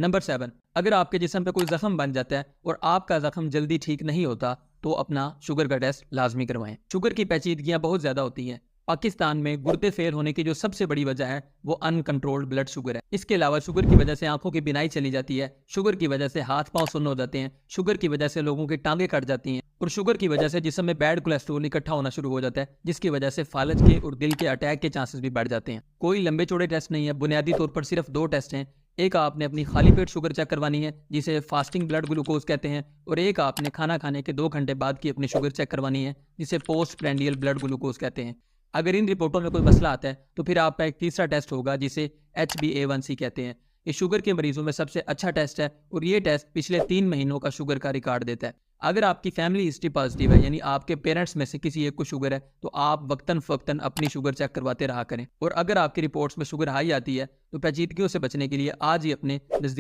Number 7, अगर आपके जिस्म पे कोई जख्म बन जाता है और आपका जख्म जल्दी ठीक नहीं होता तो अपना शुगर का टेस्ट लाजमी करवाएं। शुगर की पेचीदगियां बहुत ज्यादा होती हैं। पाकिस्तान में गुर्दे फेल होने की जो सबसे बड़ी वजह है वो अनकंट्रोल्ड ब्लड शुगर है। इसके अलावा शुगर की वजह से आंखों की बिनाई चली जाती है, शुगर की वजह से हाथ पांव सुन्न हो जाते हैं, शुगर की वजह से लोगों की टांगे कट जाती हैं और शुगर की वजह से जिस्म में बैड कोलेस्ट्रॉल इकट्ठा होना शुरू हो जाता है, जिसकी वजह से फालज के और दिल के अटैक के चांसेस भी बढ़ जाते हैं। कोई लंबे चौड़े टेस्ट नहीं है, बुनियादी तौर पर सिर्फ 2 टेस्ट हैं। एक आपने अपनी खाली पेट शुगर चेक करवानी है जिसे फास्टिंग ब्लड ग्लूकोज कहते हैं, और एक आपने खाना खाने के 2 घंटे बाद की अपनी शुगर चेक करवानी है जिसे पोस्ट प्रेंडियल ब्लड ग्लूकोज कहते हैं। अगर इन रिपोर्टों में कोई मसला आता है तो फिर आपका एक तीसरा टेस्ट होगा जिसे HbA1c कहते हैं। ये शुगर के मरीजों में सबसे अच्छा टेस्ट है और ये टेस्ट पिछले 3 महीनों का शुगर का रिकॉर्ड देता है। अगर आपकी फैमिली हिस्ट्री पॉजिटिव है, यानी आपके पेरेंट्स में से किसी एक को शुगर है, तो आप वक्तन फक्तन अपनी शुगर चेक करवाते रहा करें। और अगर आपकी रिपोर्ट्स में शुगर हाई आती है तो पेचीदगियों से बचने के लिए आज ही अपने नजदीक